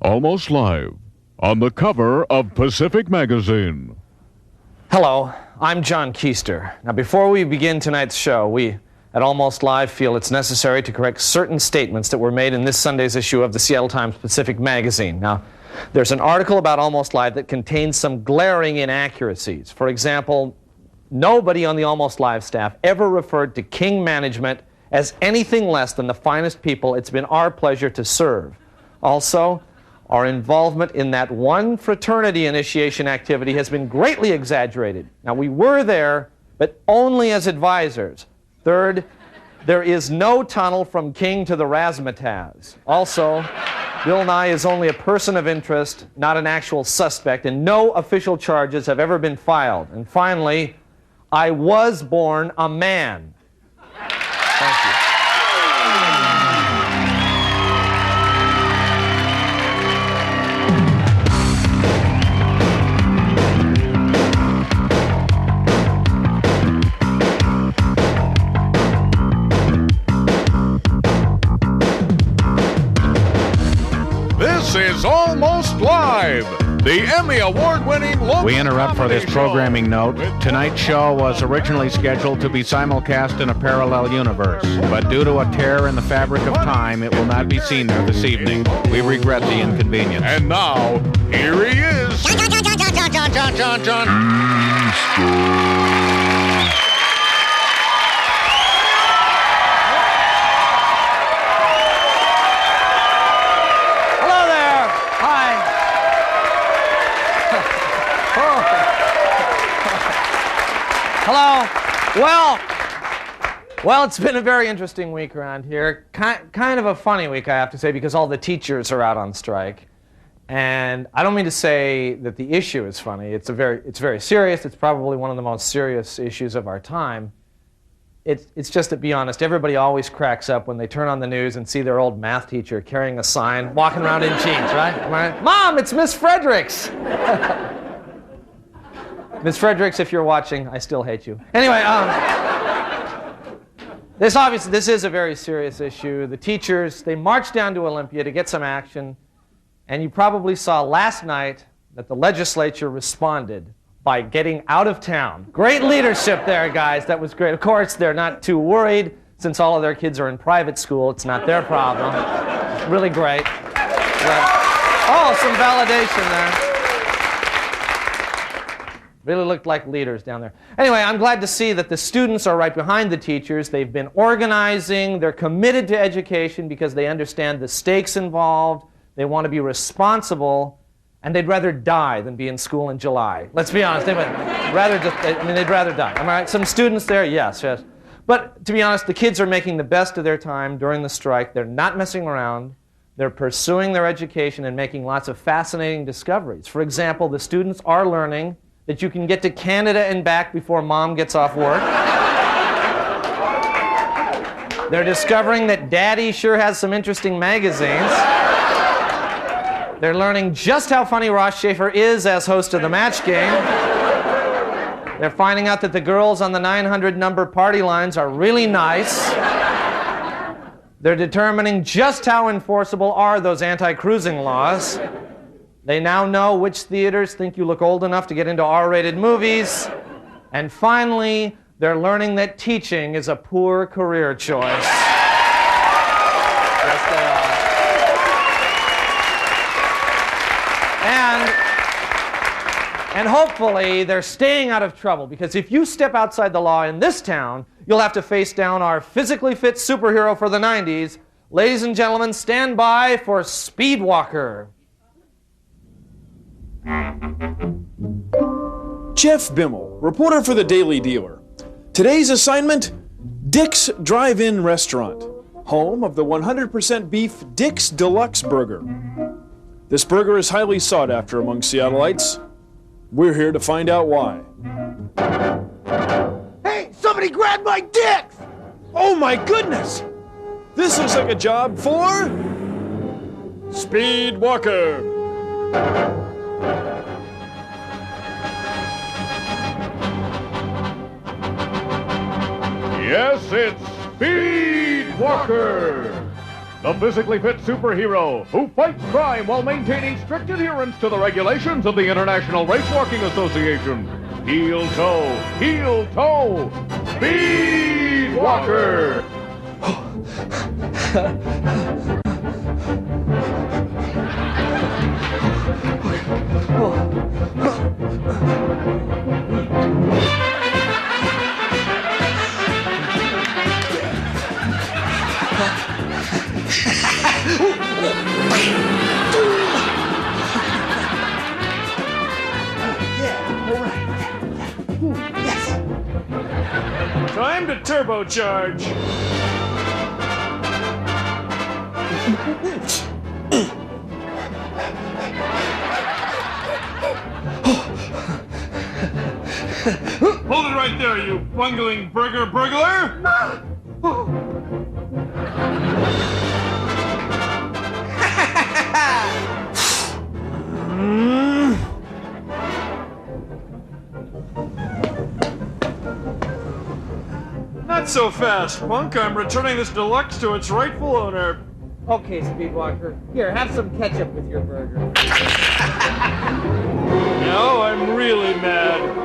Almost Live, on the cover of Pacific Magazine. Hello, I'm John Keister. Now, before we begin tonight's show, we at Almost Live feel it's necessary to correct certain statements that were made in this Sunday's issue of the Seattle Times Pacific Magazine. Now, there's an article about Almost Live that contains some glaring inaccuracies. For example, nobody on the Almost Live staff ever referred to King Management as anything less than the finest people it's been our pleasure to serve. Also, our involvement in that one fraternity initiation activity has been greatly exaggerated. Now, we were there, but only as advisors. Third, there is no tunnel from King to the razzmatazz. Also, Bill Nye is only a person of interest, not an actual suspect, and no official charges have ever been filed. And finally, I was born a man. Thank you. This is Almost Live, the Emmy Award-winning local We interrupt for this programming note. Tonight's show was originally scheduled to be simulcast in a parallel universe, but due to a tear in the fabric of time, it will not be seen there this evening. We regret the inconvenience. And now, here he is. John. Hello. Well, it's been a very interesting week around here. Kind of a funny week, I have to say, because all the teachers are out on strike. And I don't mean to say that the issue is funny. It's very serious. It's probably one of the most serious issues of our time. It's just, to be honest, everybody always cracks up when they turn on the news and see their old math teacher carrying a sign, walking around in jeans, right? Mom, it's Miss Fredericks. Ms. Fredericks, if you're watching, I still hate you. Anyway, this is a very serious issue. The teachers, they marched down to Olympia to get some action, and you probably saw last night that the legislature responded by getting out of town. Great leadership there, guys. That was great. Of course, they're not too worried. Since all of their kids are in private school, it's not their problem. Really great. Oh, some validation there. Really looked like leaders down there. Anyway, I'm glad to see that the students are right behind the teachers. They've been organizing. They're committed to education because they understand the stakes involved. They want to be responsible, and they'd rather die than be in school in July. Let's be honest. They'd rather die. Am I right? Some students there, yes. But to be honest, the kids are making the best of their time during the strike. They're not messing around. They're pursuing their education and making lots of fascinating discoveries. For example, the students are learning that you can get to Canada and back before Mom gets off work. They're discovering that Daddy sure has some interesting magazines. They're learning just how funny Ross Schaefer is as host of the Match Game. They're finding out that the girls on the 900 number party lines are really nice. They're determining just how enforceable are those anti-cruising laws. They now know which theaters think you look old enough to get into R-rated movies. And finally, they're learning that teaching is a poor career choice. Yes, they are. And hopefully, they're staying out of trouble, because if you step outside the law in this town, you'll have to face down our physically fit superhero for the 90s. Ladies and gentlemen, stand by for Speedwalker. Jeff Bimmel, reporter for the Daily Dealer. Today's assignment, Dick's Drive-In Restaurant, home of the 100% beef Dick's Deluxe Burger. This burger is highly sought after among Seattleites. We're here to find out why. Hey, somebody grab my dicks! Oh my goodness! This looks like a job for Speedwalker. Yes, it's Speedwalker. the physically fit superhero who fights crime while maintaining strict adherence to the regulations of the International Racewalking Association. Heel toe, Speed Walker! Time to turbocharge. Hold it right there, you bungling burglar! Not so fast, punk. I'm returning this deluxe to its rightful owner. Okay, Speedwalker. Here, have some ketchup with your burger. Now I'm really mad.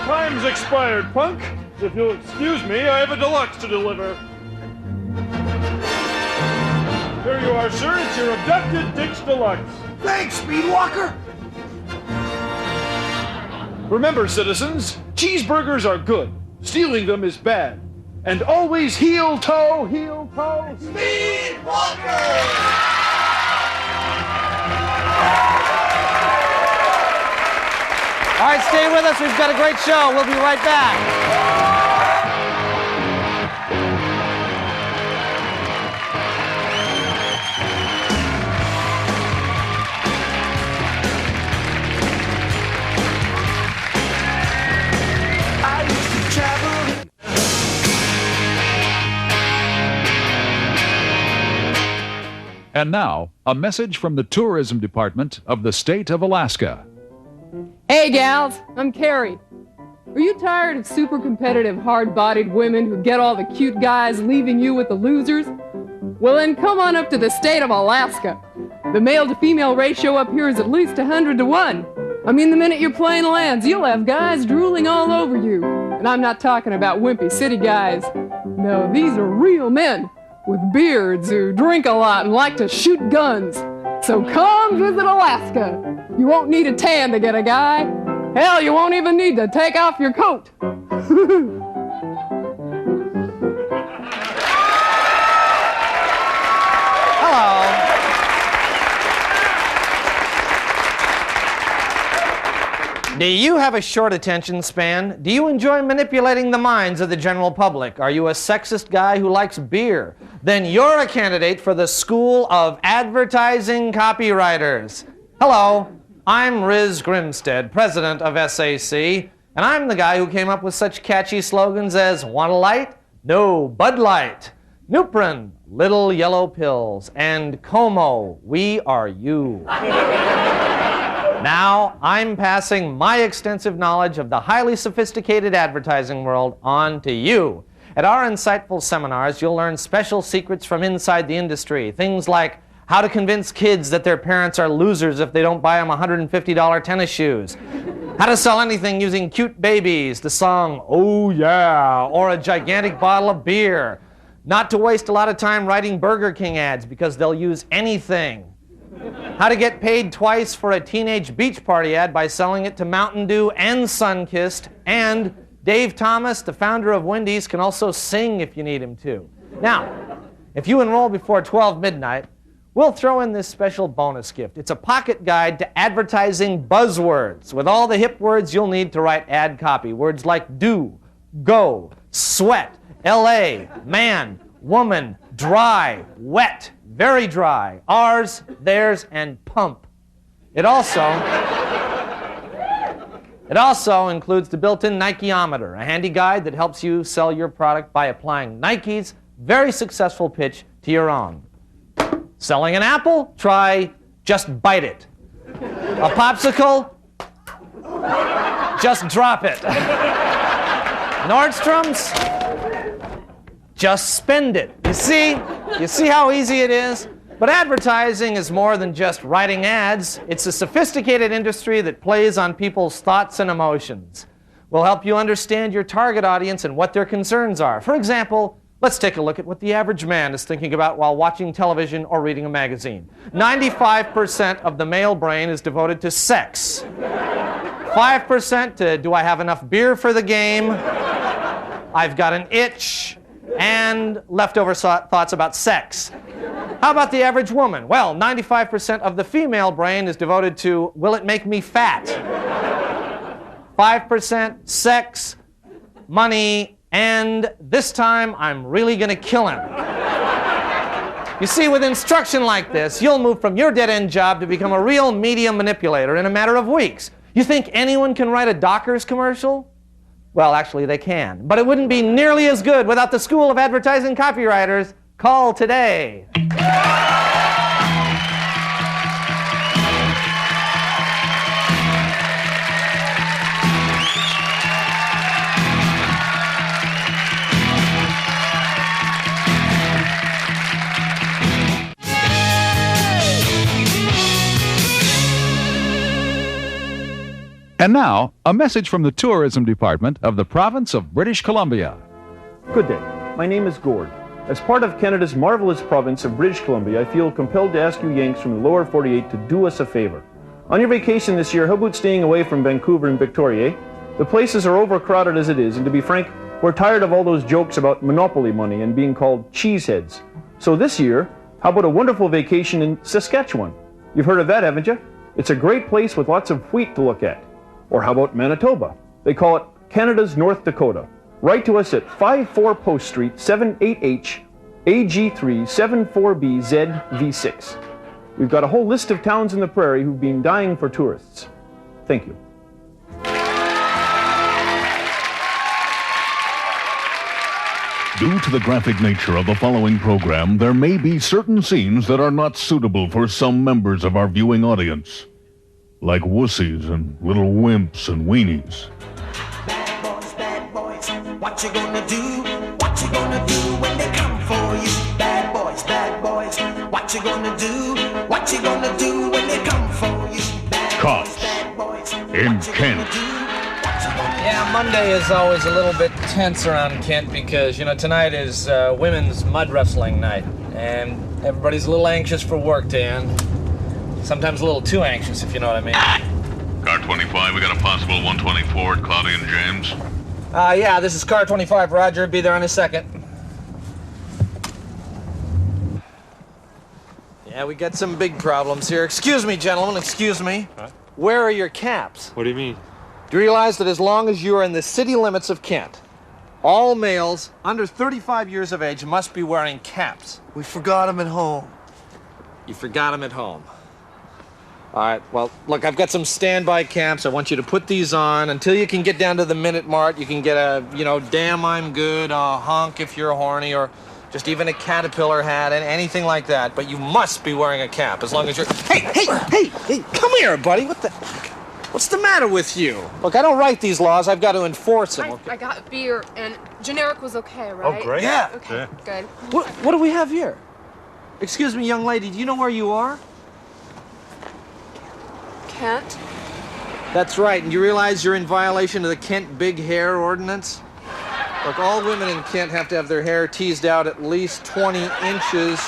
Time's expired, punk. If you'll excuse me, I have a deluxe to deliver. Here you are, sir. It's your abducted Dick's Deluxe. Thanks, Speedwalker. Remember, citizens, cheeseburgers are good. Stealing them is bad. And always heel toe. Speedwalker! All right, stay with us. We've got a great show. We'll be right back. I used to travel. And now, a message from the Tourism Department of the state of Alaska. Hey gals, I'm Carrie. Are you tired of super competitive, hard-bodied women who get all the cute guys, leaving you with the losers? Well then come on up to the state of Alaska. The male to female ratio up here is at least 100 to 1. I mean, the minute your plane lands, you'll have guys drooling all over you. And I'm not talking about wimpy city guys. No, these are real men with beards who drink a lot and like to shoot guns. So come visit Alaska. You won't need a tan to get a guy. Hell, you won't even need to take off your coat. Hello. Do you have a short attention span? Do you enjoy manipulating the minds of the general public? Are you a sexist guy who likes beer? Then you're a candidate for the School of Advertising Copywriters. Hello, I'm Riz Grimstead, president of SAC, and I'm the guy who came up with such catchy slogans as Want a Light? No, Bud Light. Nuprin, Little Yellow Pills, and Como, We Are You. Now, I'm passing my extensive knowledge of the highly sophisticated advertising world on to you. At our insightful seminars, you'll learn special secrets from inside the industry. Things like how to convince kids that their parents are losers if they don't buy them $150 tennis shoes. How to sell anything using cute babies, the song Oh Yeah, or a gigantic bottle of beer. Not to waste a lot of time writing Burger King ads because they'll use anything. How to get paid twice for a teenage beach party ad by selling it to Mountain Dew and Sunkissed. And Dave Thomas, the founder of Wendy's, can also sing if you need him to. Now, if you enroll before 12 midnight, we'll throw in this special bonus gift. It's a pocket guide to advertising buzzwords with all the hip words you'll need to write ad copy. Words like do, go, sweat, LA, man, woman, dry, wet, very dry, ours, theirs, and pump. It also includes the built-in Nikeometer, a handy guide that helps you sell your product by applying Nike's very successful pitch to your own. Selling an apple? Try just bite it. A popsicle? Just drop it. Nordstrom's? Just spend it. You see how easy it is? But advertising is more than just writing ads. It's a sophisticated industry that plays on people's thoughts and emotions. We'll help you understand your target audience and what their concerns are. For example, let's take a look at what the average man is thinking about while watching television or reading a magazine. 95% of the male brain is devoted to sex. 5% to, do I have enough beer for the game? I've got an itch. And leftover thoughts about sex. How about the average woman? Well, 95% of the female brain is devoted to, will it make me fat? 5% sex, money, and this time I'm really gonna kill him. You see, with instruction like this, you'll move from your dead-end job to become a real media manipulator in a matter of weeks. You think anyone can write a Dockers commercial? Well, actually, they can. But it wouldn't be nearly as good without the School of Advertising Copywriters. Call today. And now, a message from the Tourism Department of the province of British Columbia. Good day. My name is Gord. As part of Canada's marvelous province of British Columbia, I feel compelled to ask you Yanks from the lower 48 to do us a favor. On your vacation this year, how about staying away from Vancouver and Victoria, eh? The places are overcrowded as it is, and to be frank, we're tired of all those jokes about monopoly money and being called cheeseheads. So this year, how about a wonderful vacation in Saskatchewan? You've heard of that, haven't you? It's a great place with lots of wheat to look at. Or how about Manitoba? They call it Canada's North Dakota. Write to us at 54 Post Street, 78H, AG3 74BZV6. We've got a whole list of towns in the prairie who've been dying for tourists. Thank you. Due to the graphic nature of the following program, there may be certain scenes that are not suitable for some members of our viewing audience. Like wussies and little wimps and weenies. Bad boys, what you gonna do? What you gonna do when they come for you? Bad boys, what you gonna do? What you gonna do when they come for you? Cops in Kent. Yeah, Monday is always a little bit tense around Kent because, tonight is women's mud wrestling night. And everybody's a little anxious for work to end. Sometimes a little too anxious, if you know what I mean. Car 25, we got a possible 124 at Claudia and James. Yeah, this is Car 25, Roger. Be there in a second. Yeah, we got some big problems here. Excuse me, gentlemen, excuse me. Huh? Where are your caps? What do you mean? Do you realize that as long as you are in the city limits of Kent, all males under 35 years of age must be wearing caps? We forgot them at home. You forgot them at home. All right, well, look, I've got some standby caps. I want you to put these on until you can get down to the Minute Mart. You can get a, damn I'm good, a honk if you're horny, or just even a caterpillar hat and anything like that. But you must be wearing a cap as long as you're... Hey, come here, buddy. What's the matter with you? Look, I don't write these laws. I've got to enforce them. I got beer, and generic was okay, right? Oh, great. Yeah. Okay, Yeah. good. What do we have here? Excuse me, young lady, do you know where you are? Kent? That's right, and you realize you're in violation of the Kent Big Hair Ordinance? Look, all women in Kent have to have their hair teased out at least 20 inches.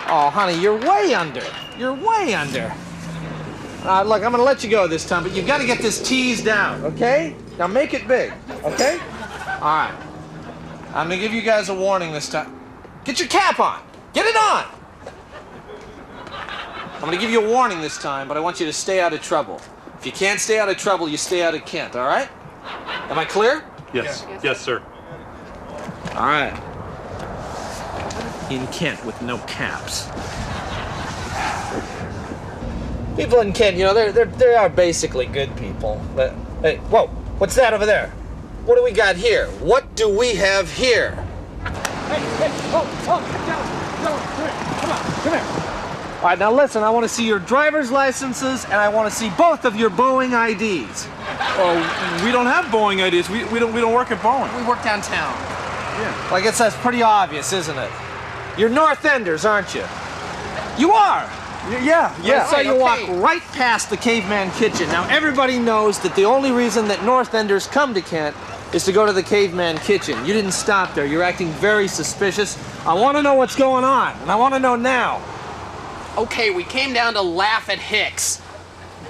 Oh, honey, you're way under. You're way under. Look, I'm gonna let you go this time, but you've got to get this teased out, okay? Now make it big, okay? All right. I'm gonna give you guys a warning this time. Get your cap on. Get it on. I'm gonna give you a warning this time, but I want you to stay out of trouble. If you can't stay out of trouble, you stay out of Kent, all right? Am I clear? Yes. Yes, sir. All right. in Kent with no caps. People in Kent, you know, they are basically good people. But, hey, whoa, what's that over there? What do we got here? What do we have here? Hey, come here. All right, now listen, I want to see your driver's licenses, and I want to see both of your Boeing IDs. Oh, we don't have Boeing IDs. We don't work at Boeing. We work downtown. Yeah. Well, I guess that's pretty obvious, isn't it? You're North Enders, aren't you? You are. Yeah. So you walk right past the Caveman Kitchen. Now, everybody knows that the only reason that North Enders come to Kent is to go to the Caveman Kitchen. You didn't stop there. You're acting very suspicious. I want to know what's going on, and I want to know now. Okay, we came down to laugh at Hicks.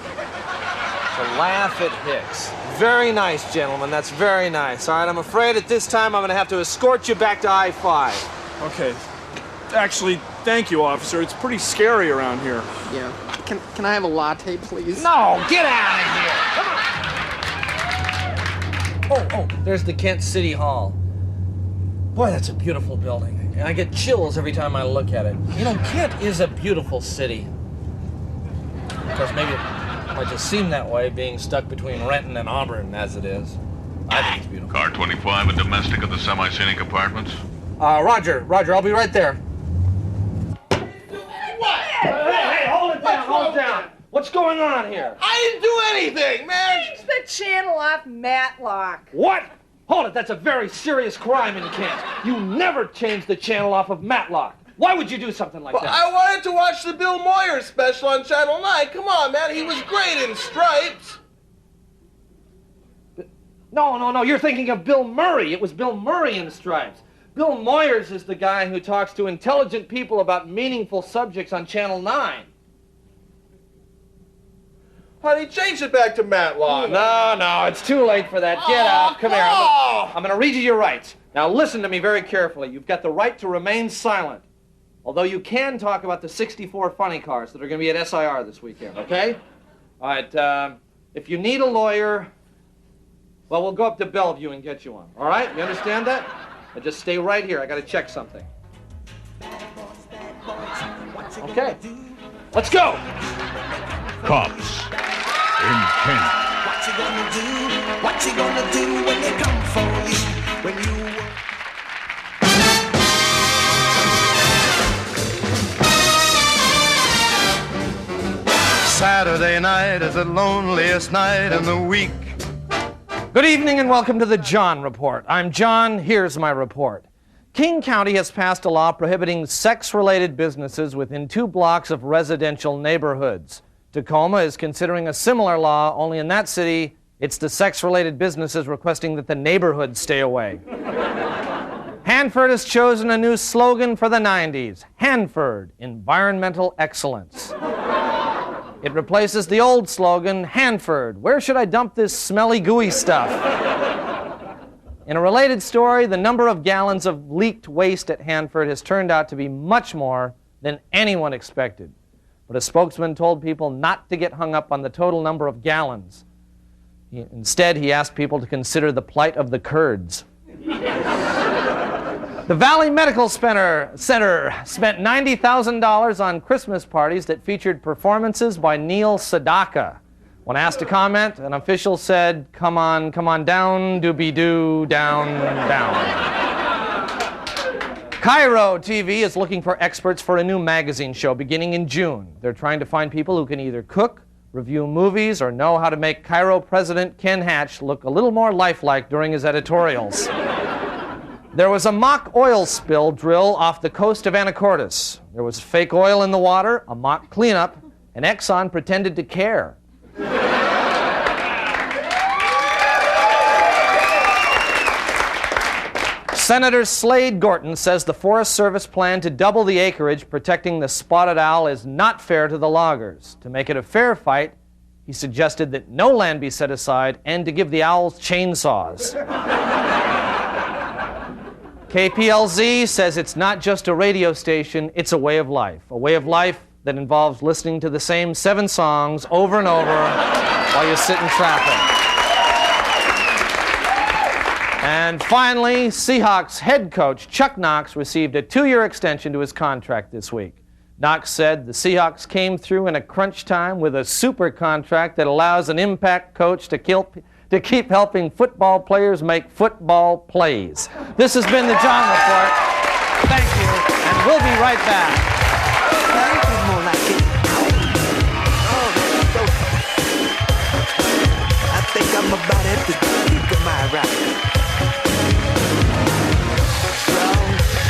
To laugh at Hicks. Very nice, gentlemen. That's very nice. All right, I'm afraid at this time I'm going to have to escort you back to I-5. Okay. Actually, thank you, officer. It's pretty scary around here. Yeah. Can I have a latte, please? No, get out of here! Come on! Oh, there's the Kent City Hall. Boy, that's a beautiful building. And I get chills every time I look at it. You know, Kent is a beautiful city. Of course, maybe it might just seem that way, being stuck between Renton and Auburn as it is. I think it's beautiful. Car 25 and domestic at the semi-scenic apartments. Roger, I'll be right there. What? Hey, hold it down. What's going on here? I didn't do anything, man. Change the channel off Matlock. What? Hold it, that's a very serious crime in Kent. You never change the channel off of Matlock. Why would you do something like that? I wanted to watch the Bill Moyer special on Channel 9. Come on, man. He was great in Stripes. No. You're thinking of Bill Murray. It was Bill Murray in Stripes. Bill Moyers is the guy who talks to intelligent people about meaningful subjects on Channel 9. Honey, change it back to Matlock. No, it's too late for that. Get out. Come here. I'm going to read you your rights. Now listen to me very carefully. You've got the right to remain silent. Although you can talk about the 64 funny cars that are going to be at SIR this weekend, okay? All right, if you need a lawyer, well, we'll go up to Bellevue and get you one. All right? You understand that? Now just stay right here. I got to check something. Okay. Let's go. Cops in Kent. What you gonna do? What you gonna do when they come for you? When you Saturday night is the loneliest night in the week. Good evening and welcome to the John Report. I'm John. Here's my report. King County has passed a law prohibiting sex-related businesses within 2 blocks of residential neighborhoods. Tacoma is considering a similar law, only in that city, it's the sex-related businesses requesting that the neighborhood stay away. Hanford has chosen a new slogan for the 90s, Hanford, Environmental Excellence. It replaces the old slogan, Hanford, where should I dump this smelly, gooey stuff? In a related story, the number of gallons of leaked waste at Hanford has turned out to be much more than anyone expected. But a spokesman told people not to get hung up on the total number of gallons. Instead, he asked people to consider the plight of the Kurds. The Valley Medical Center spent $90,000 on Christmas parties that featured performances by Neil Sedaka. When asked to comment, an official said, come on down, doobie-doo, down. Cairo TV is looking for experts for a new magazine show beginning in June. They're trying to find people who can either cook, review movies, or know how to make Cairo President Ken Hatch look a little more lifelike during his editorials. There was a mock oil spill drill off the coast of Anacortes. There was fake oil in the water, a mock cleanup, and Exxon pretended to care. Senator Slade Gorton says the Forest Service plan to double the acreage protecting the spotted owl is not fair to the loggers. To make it a fair fight, he suggested that no land be set aside and to give the owls chainsaws. KPLZ says it's not just a radio station, it's a way of life that involves listening to the same 7 songs over and over while you sit in traffic. And finally, Seahawks head coach Chuck Knox received a 2-year extension to his contract this week. Knox said the Seahawks came through in a crunch time with a super contract that allows an impact coach to keep helping football players make football plays. This has been the John Report. Thank you, and we'll be right back. I think I'm about at the peak of my ride.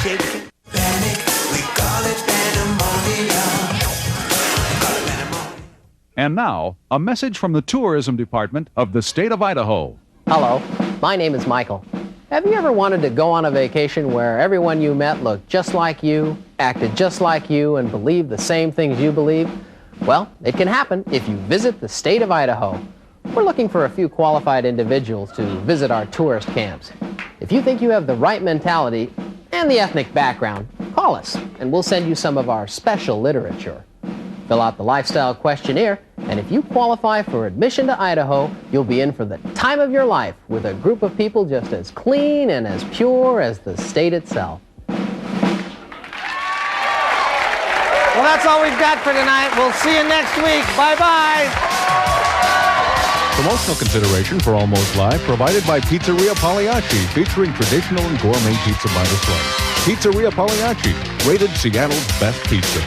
Panic, we call it pandemonium. And now, a message from the tourism department of the state of Idaho. Hello, my name is Michael. Have you ever wanted to go on a vacation where everyone you met looked just like you, acted just like you, and believed the same things you believe? Well, it can happen if you visit the state of Idaho. We're looking for a few qualified individuals to visit our tourist camps. If you think you have the right mentality and the ethnic background, call us and we'll send you some of our special literature. Fill out the lifestyle questionnaire, and if you qualify for admission to Idaho, you'll be in for the time of your life with a group of people just as clean and as pure as the state itself. Well, that's all we've got for tonight. We'll see you next week. Bye-bye. Promotional consideration for Almost Live provided by Pizzeria Pagliacci, featuring traditional and gourmet pizza by the slice. Pizzeria Pagliacci, rated Seattle's best pizza.